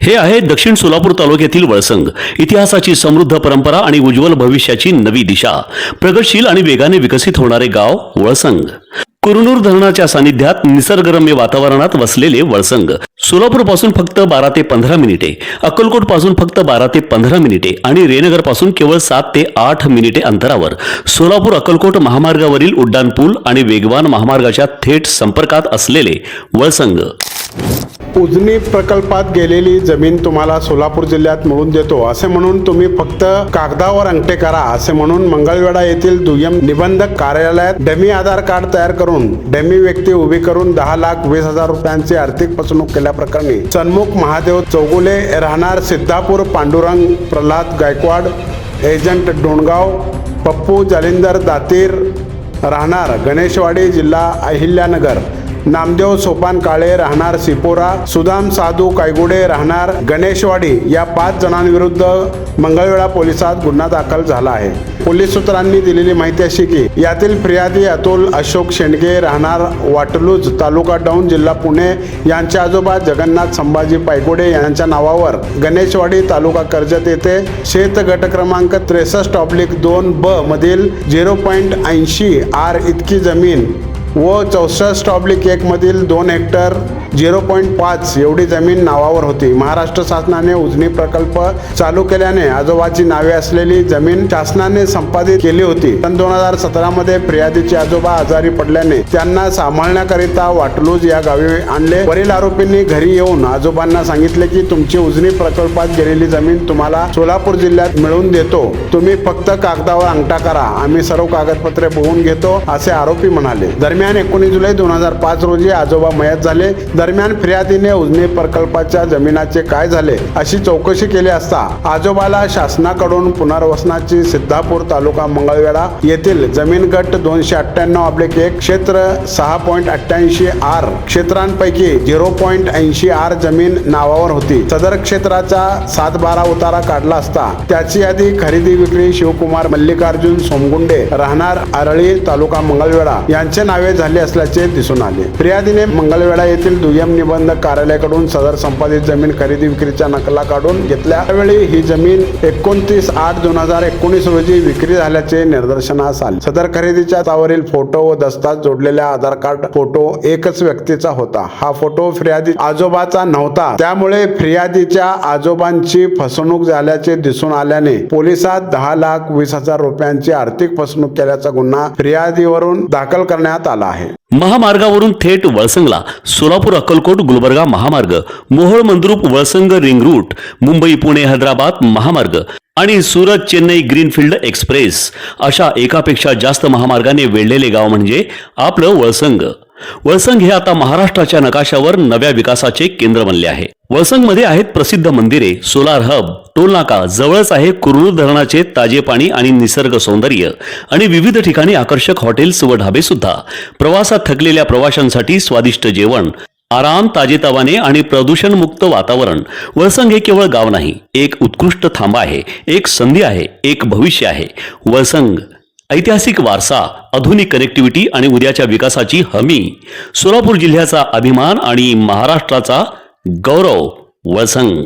हे आहे दक्षिण सोलापूर तालुक्यातील वळसंग। इतिहासाची समृद्ध परंपरा आणि उज्ज्वल भविष्याची नवी दिशा, प्रगतशील आणि वेगाने विकसित होणारे गाव वळसंग। कुरनूर धरणाच्या सानिध्यात निसर्गरम्य वातावरणात वसलेले वळसंग सोलापूर पासून फक्त 12 ते 15 मिनिटे, अक्कलकोट पासून फक्त 12 ते 15 मिनिटे आणि रेनगर पासून केवळ 7 ते 8 मिनिटे अंतरावर सोलापूर अक्कलकोट महामार्गावरील उड्डाण पूल आणि वेगवान महामार्गाच्या थेट संपर्कात असलेले वळसंग। उजनी प्रकल्पात गेलेली जमीन तुम्हाला सोलापूर जिल्ह्यात मिळवून देतो असे म्हणून तुम्ही फक्त कागदावर अंगठे करा असे म्हणून मंगळवेढा येथील दुय्यम निबंधक कार्यालयात डमी आधार कार्ड तयार करून डमी व्यक्ती उभी करून 10,20,000 रुपयांची आर्थिक फसवणूक केल्याप्रकरणी सन्मुख महादेव चौगुले राहणार सिद्धापूर, पांडुरंग प्रल्हाद गायकवाड एजंट डोणगाव, पप्पू जालिंदर दातीर राहणार गणेशवाडी जिल्हा अहिल्यानगर, नामदेव सोपान काळे राहणार सिपोरा, सुदाम साधू कायगुडे राहणार गणेशवाडी या 5 जणांविरुद्ध मंगळवेढा पोलिसात गुन्हा दाखल झाला आहे। पोलीस सूत्रांनी दिलेली माहिती अशी की यातील फिर्यादी अतुल अशोक शेंडगे राहणार वाटलूज तालुका डौंड जिल्हा पुणे यांचे आजोबा जगन्नाथ संभाजी पायगुडे यांच्या नावावर गणेशवाडी तालुका कर्जत येथे शेत गट क्रमांक 63/2 मधील 0.80 आर इतकी जमीन व 64/1 मधील 2 हेक्टर 0.5 एवढी जमीन नावावर होती। महाराष्ट्र शासनाने उजनी प्रकल्प चालू केल्याने आजोबाची नावे असलेली जमीन शासनाने संपादित केली होती। सन 2017 मध्ये फिर्यादीचे आजोबा आजारी पडल्याने त्यांना सांभाळण्याकरिता वाटलूज या गावी आणले। वरील आरोपींनी घरी येऊन आजोबांना सांगितले की तुमची उजनी प्रकल्पात गेलेली जमीन तुम्हाला सोलापूर जिल्ह्यात मिळवून देतो, तुम्ही फक्त कागदावर अंगठा करा, आम्ही सर्व कागदपत्रे बघून घेतो असे आरोपी म्हणाले। दरम्यान 19 जुलै 2005 रोजी आजोबा मयत झाले। दरम्यान फिर्यादीने उजनी प्रकल्पाच्या जमिनाचे काय झाले अशी चौकशी केली असता आजोबाला शासनाकडून पुनर्वसनाची सिद्धापूर तालुका मंगळवेढा येथील जमीन गट 298/1 क्षेत्र 6.88 आर क्षेत्रांपैकी 0.80 आर जमीन नावावर होती। सदर क्षेत्राचा 7/12 उतारा काढला असता त्याची यादी खरेदी विक्री शिवकुमार मल्लिकार्जुन सोमगुंडे राहणार आरळी तालुका मंगळवेढा यांचे नावे झाले असल्याचे दिसून आले। फिर्यादीने मंगळवेढा येथील दुय्यम निबंधक कार्यालयाकडून सदर संपादित जमीन खरेदी विक्रीच्या नकला काढून घेतल्या। त्यावेळी ही जमीन 29/8/2019 रोजी विक्री झाल्याचे निदर्शनास आले। सदर खरेदीच्या त्यावरील फोटो व दस्तावेज जोडलेल्या आधार कार्ड फोटो एकच व्यक्तीचा होता। हा फोटो फिर्यादी आजोबाचा नव्हता, त्यामुळे फिर्यादीच्या आजोबांची फसवणूक झाल्याचे दिसून आल्याने पोलिसात 10,20,000 रुपयांची आर्थिक फसवणूक केल्याचा गुन्हा फिर्यादीवरून दाखल करण्यात आला आहे। महामार्गावरून थेट वळसंगला सोलापूर अक्कलकोट गुलबर्गा महामार्ग, मोहोळ मंद्रुप वळसंग रिंग रूट, मुंबई पुणे हैदराबाद महामार्ग आणि सुरत चेन्नई ग्रीनफील्ड एक्सप्रेस अशा एकापेक्षा जास्त महामार्गाने वेढलेले गाव म्हणजे आपलं वळसंग। वळसंग हे आता महाराष्ट्राच्या नकाशावर नव्या विकासाचे केंद्र बनले आहे। वळसंग मध्ये आहेत प्रसिद्ध मंदिरे, सोलार हब, टोलनाका, जवळच आहे कुरनूर धरणाचे ताजे पाणी आणि निसर्ग सौंदर्य आणि विविध ठिकाणी आकर्षक हॉटेल्स व ढाबे सुद्धा। प्रवासात थकलेल्या प्रवाशांसाठी स्वादिष्ट जेवण, आराम, ताजेतवाने आणि प्रदूषण मुक्त वातावरण। वळसंग हे केवळ गाव नाही, एक उत्कृष्ट थांबा आहे, एक संधी आहे, एक भविष्य आहे। वळसंग ऐतिहासिक वारसा, आधुनिक कनेक्टिव्हिटी आणि उद्याच्या विकासाची हमी। सोलापूर जिल्ह्याचा अभिमान आणि महाराष्ट्राचा गौरव। वळसंग।